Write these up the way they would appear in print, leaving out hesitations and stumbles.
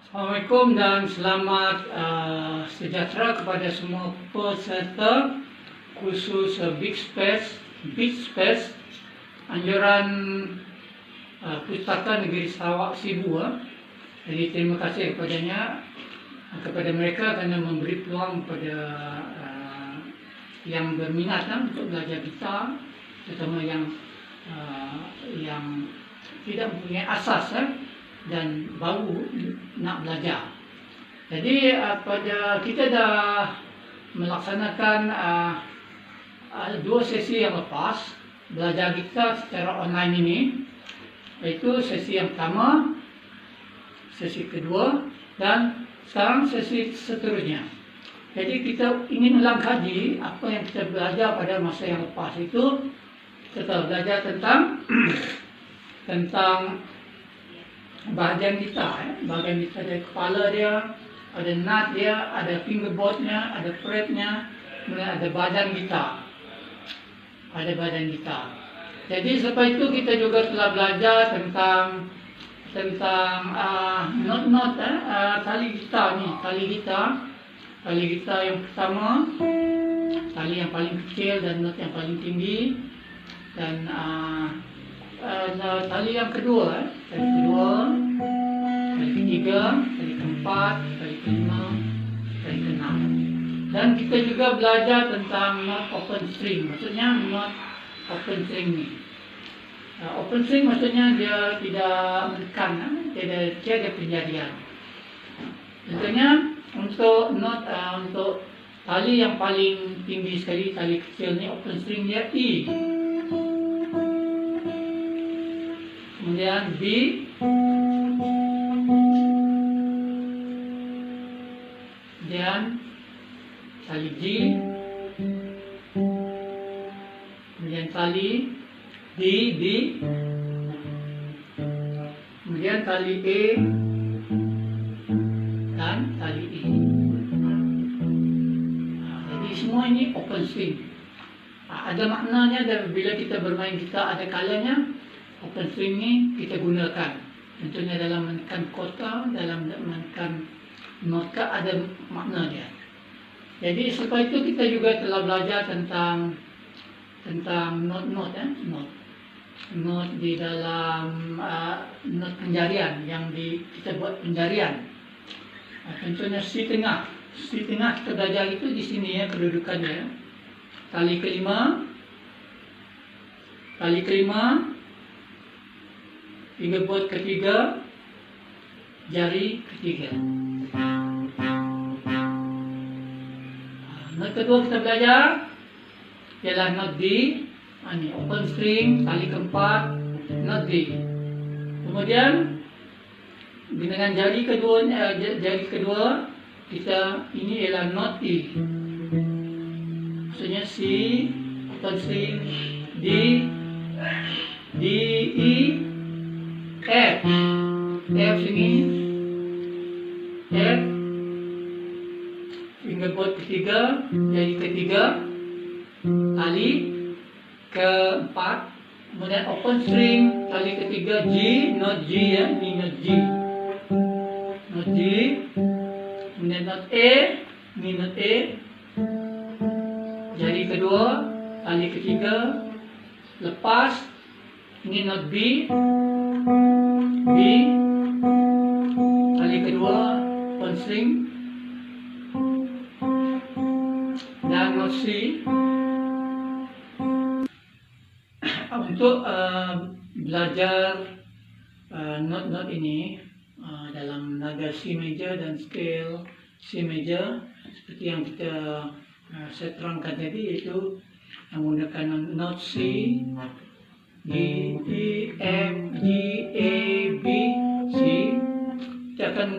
Assalamualaikum dan selamat sejahtera kepada semua peserta khusus Big Space anjuran Pustaka Negeri Sarawak Sibu. Jadi terima kasih kepada mereka kerana memberi peluang kepada yang berminat untuk belajar gitar, terutama yang tidak mempunyai asas dan baru nak belajar. Jadi kita dah melaksanakan 2 sesi yang lepas belajar gitar secara online ini, iaitu sesi yang pertama, sesi kedua, dan sekarang sesi seterusnya. Jadi kita ingin ulang kaji apa yang kita belajar pada masa yang lepas itu. Kita belajar tentang bahagian gitar, bahagian gitar dari kepala dia, ada nut dia, ada fingerboardnya, ada fretnya, kemudian ada badan gitar. Jadi selepas itu kita juga telah belajar tentang not tali gitar ni, tali gitar yang pertama, tali yang paling kecil dan not yang paling tinggi, dan tali yang kedua, tali ketiga, tali keempat, tali kelima, tali keenam. Dan kita juga belajar tentang not open string. Maksudnya not open string ni, open string maksudnya dia tidak menekan, tiada penjadian. Contohnya untuk not untuk tali yang paling tinggi sekali, tali kecil ni, open string dia E. Kemudian B, kemudian tali G, kemudian tali D, kemudian tali E, dan tali E. Jadi semua ini open string. Ada maknanya, dan bila kita bermain gitar ada kalanya open string ni kita gunakan. Contohnya dalam menekan kota, dalam menekan notka, ada makna dia. Jadi selepas itu kita juga telah belajar tentang not di dalam not penjarian yang kita buat penjarian. Contohnya C tengah kita belajar itu di sini ya, kedudukannya. Tali kelima, fingerboard ketiga, jari ketiga. Not kedua kita belajar ialah not D, ini open string, tali keempat, not D. Kemudian dengan jari kedua kita, ini ialah not E. Maksudnya C, open string, D, E, F sini, F, fingerboard ketiga, jari ketiga, tali keempat, kemudian open string, tali ketiga G, not G ya, ini not G, kemudian not A, ini not A, jari kedua, tali ketiga, lepas, ini not B, tali kedua, open string, dan not C. Untuk belajar not ini dalam nada C major dan scale C major, seperti yang kita saya terangkan tadi, yaitu menggunakan not C, D, E, F, G, A, B, C. Kita akan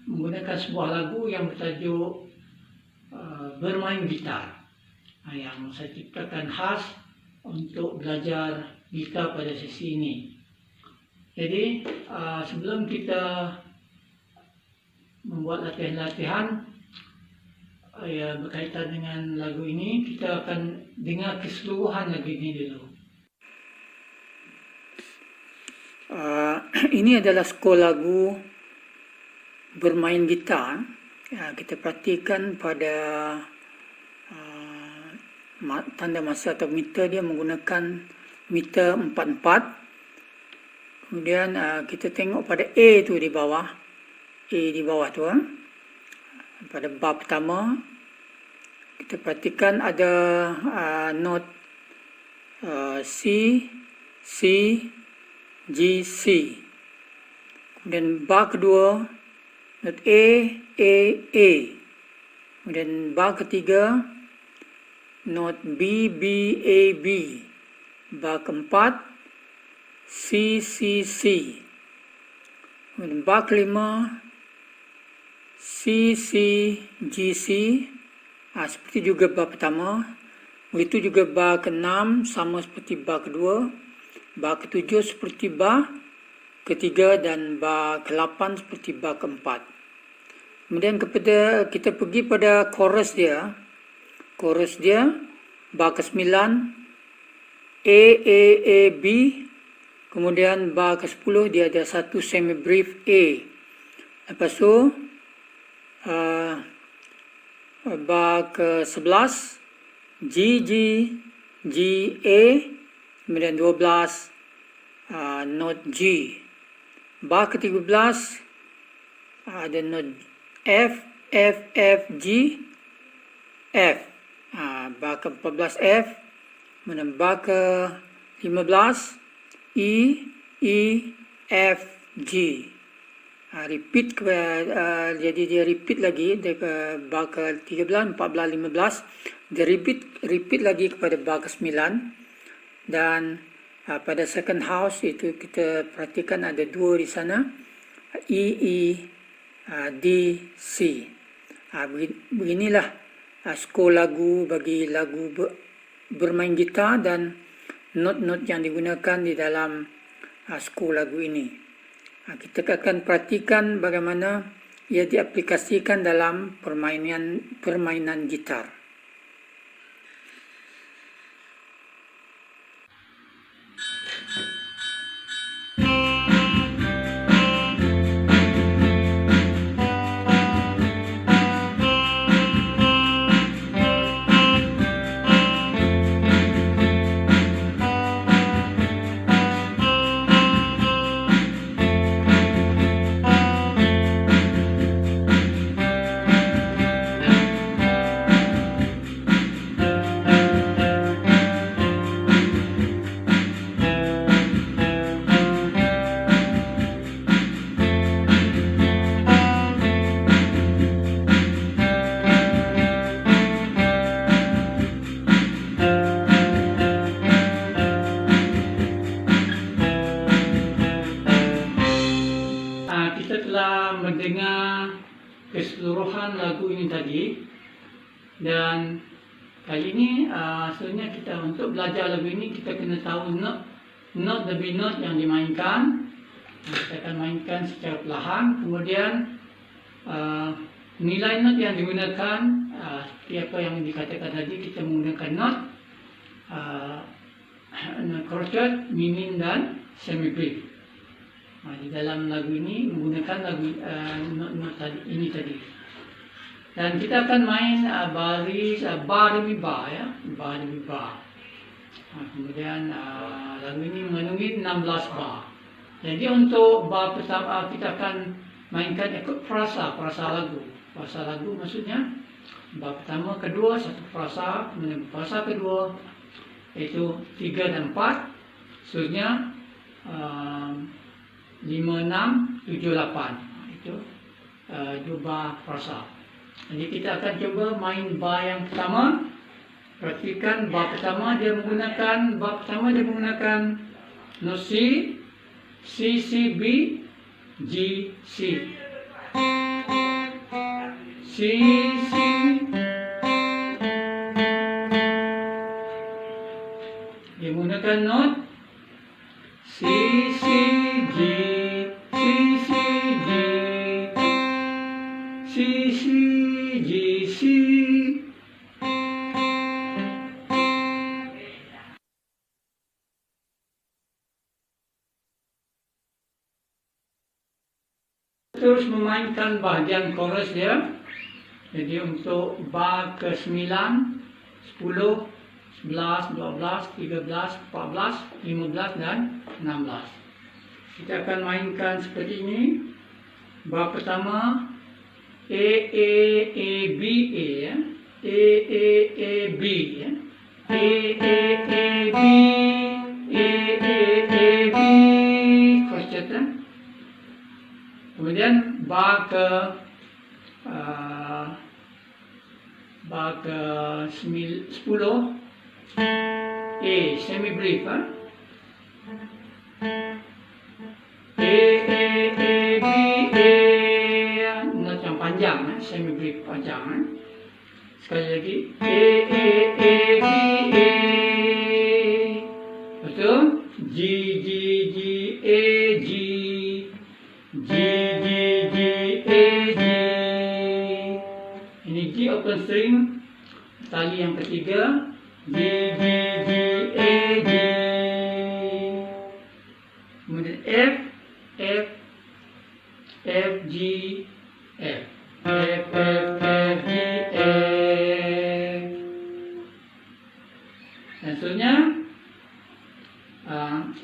menggunakan sebuah lagu yang bertajuk bermain gitar, yang saya ciptakan khas untuk belajar gitar pada sesi ini. Jadi sebelum kita membuat latihan-latihan berkaitan dengan lagu ini, kita akan dengar keseluruhan lagu ini dulu. Ini adalah skor lagu bermain gitar. Kita perhatikan pada tanda masa atau meter, dia menggunakan meter 44. Kemudian kita tengok pada A tu di bawah, tu. Pada bar pertama, kita perhatikan ada not C, C, G, C. Kemudian bar kedua, not A, A, A. Kemudian bar ketiga, not B, B, A, B. Bar keempat, C, C, C. Kemudian bar kelima, C, C, G, C. Seperti juga bar pertama. Begitu juga bar ke-6 sama seperti bar kedua. Bar ke-7 seperti bar ketiga dan bar ke-8 seperti bar ke-4. Kemudian kita pergi pada chorus dia. Chorus dia bar ke-9 A, A, A, B. Kemudian bar ke-10 dia ada satu semi brief A. Lepas tu bar ke-11 G, G, G, A. Kemudian 12 note G. Bar ke-13 ada note F, F, F, G, F. Bar ke-14 F. Kemudian bar ke-15 E, E, F, G. Repeat jadi dia repeat lagi ke bar ke-13, 14, 15. Dia repeat lagi kepada bar ke-9. Dan pada second house itu kita perhatikan ada dua di sana, E, E, D, C. Beginilah skor lagu bagi lagu bermain gitar dan not-not yang digunakan di dalam skor lagu ini. Kita akan perhatikan bagaimana ia diaplikasikan dalam permainan gitar. Mendengar keseluruhan lagu ini tadi, dan kali ini sebenarnya kita untuk belajar lagu ini kita kena tahu not demi not yang dimainkan. Kita akan mainkan secara perlahan, kemudian nilai not yang digunakan seperti apa yang dikatakan tadi, kita menggunakan not crotchet, minim dan semi-brief. Di dalam lagu ini menggunakan lagu not ini tadi. Dan kita akan main baris bar demi bar, ya, bar demi bar. Kemudian lagu ini mengandungi 16 bar. Jadi untuk bar pertama kita akan mainkan ikut frasa lagu. Frasa lagu maksudnya bar pertama, kedua satu frasa, kemudian frasa kedua itu 3 dan 4. Maksudnya 5, 6, 7, 8. Itu dua frasa. Jadi kita akan coba main bar yang pertama. Perhatikan bar pertama dia menggunakan not C, C, C, B, G, C. C, C. Dia menggunakan not C, C, G, C, C, G, C, C, G, C. terus memainkan bahagian chorus dia. Jadi untuk bar ke-9, 10, 11, 12, 13, 14, 15 dan 16. Kita akan mainkan seperti ini. Bar pertama A A A B A ya. A A A B ya. A A A B A A A B cross chord. Kemudian bar ke 10 A semi brief A A B A not yang panjang semi brief panjang. Sekali lagi A B A. Betul? G G G A G G G G A G. Ini G open string tali yang ketiga. G G G A G. Kemudian F F F G F F F F G F. Dan seterusnya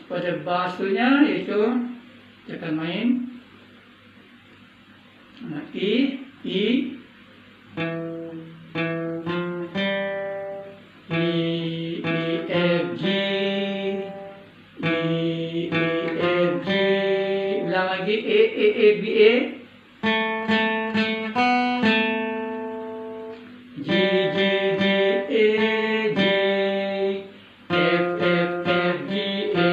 pada bar seterusnya iaitu kita akan main E E E F G E F G. Ulang lagi A B A G G G A G F F F G A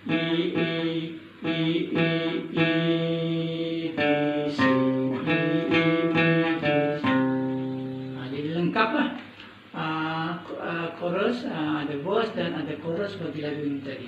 E B C jadi lengkap lah. Chorus, ada verse dan ada chorus bagi lagu ini tadi.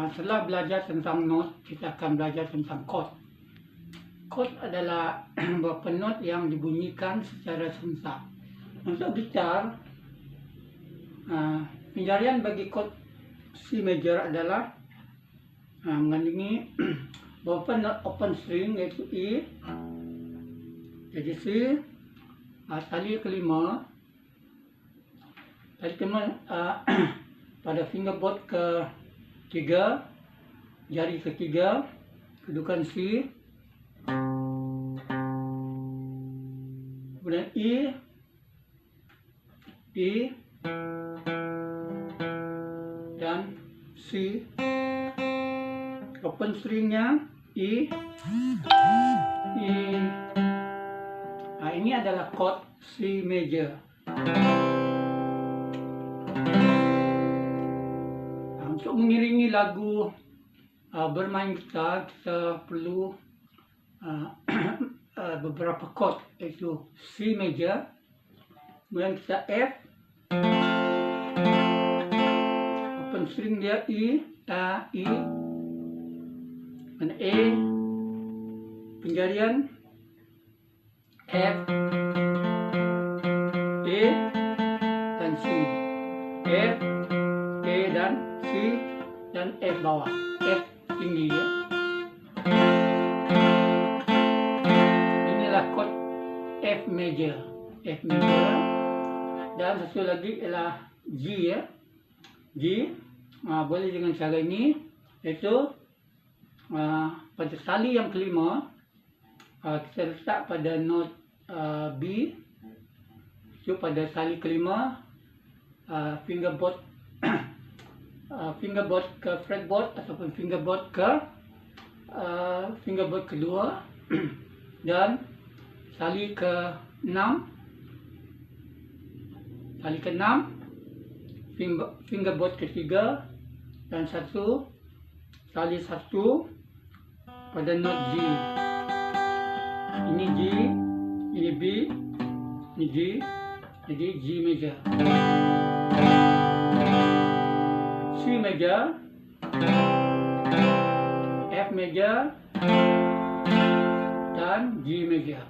Setelah belajar tentang not, kita akan belajar tentang chord. Chord adalah beberapa not yang dibunyikan secara serentak. Untuk gitar, penjarian bagi chord C major adalah mengandungi beberapa not open string yaitu E, jadi C, tali kelima, pada fingerboard ketiga, jari ketiga, kedudukan C, kemudian E, dan C. Open stringnya E. Ini adalah chord C major. Untuk mengiringi lagu bermain gitar, kita perlu beberapa chord, yaitu C major, kemudian kita F, open string dia E, dan A, penjarian F, A, dan C, F, A dan C, dan F bawah, F tinggi ya. Inilah chord F major, F major. Dan satu lagi ialah G ya, G. Boleh dengan cara ini, iaitu pada tali yang kelima kita letak pada not B. So pada tali kelima fingerboard fingerboard ke fretboard ataupun fingerboard ke fingerboard kedua dan tali ke-6 fingerboard ketiga dan tali satu pada not G. Ini G, ini B, ini G, jadi G major, C major, F major, dan G major.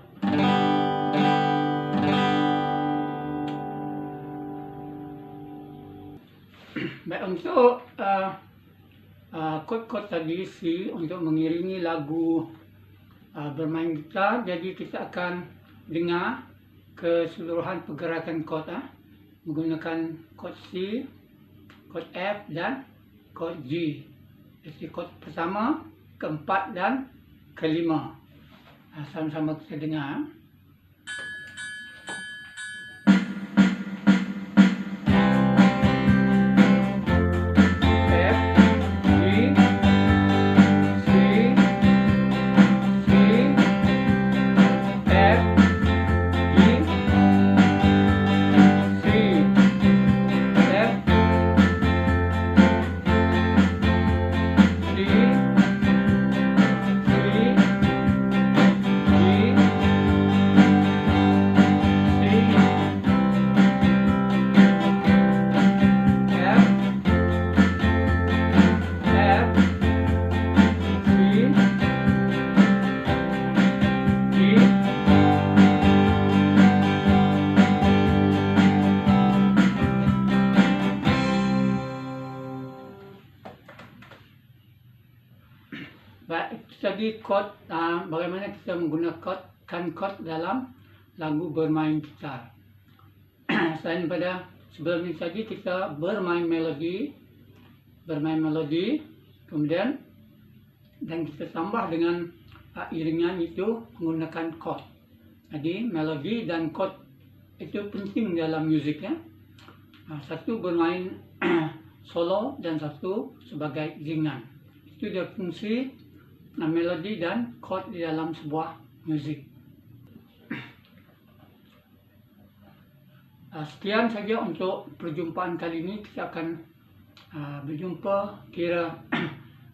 Baik, untuk chord-chord tadi C untuk mengiringi lagu bermain gitar, jadi kita akan dengar keseluruhan pergerakan chord menggunakan chord C, chord F dan chord G. Jadi chord pertama, keempat dan kelima. Sama-sama kita dengar. Baik, tadi chord, bagaimana kita menggunakan chord dalam lagu bermain gitar. Selain pada sebelum ini tadi kita bermain melodi, kemudian dan kita tambah dengan iringan itu menggunakan chord. Jadi melodi dan chord itu penting dalam muzik ya. Satu bermain solo dan satu sebagai iringan. Itu dia fungsi melodi dan chord di dalam sebuah muzik. Sekian saja untuk perjumpaan kali ini. Kita akan berjumpa kira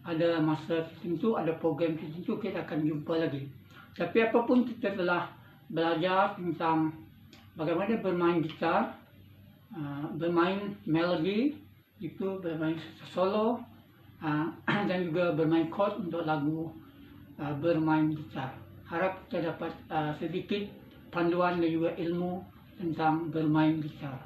ada masa tertentu, ada program tertentu kita akan jumpa lagi. Tapi apapun kita telah belajar tentang bagaimana bermain gitar, bermain melodi, itu bermain solo, dan juga bermain chord untuk lagu bermain gitar. Harap kita dapat sedikit panduan dan juga ilmu tentang bermain gitar.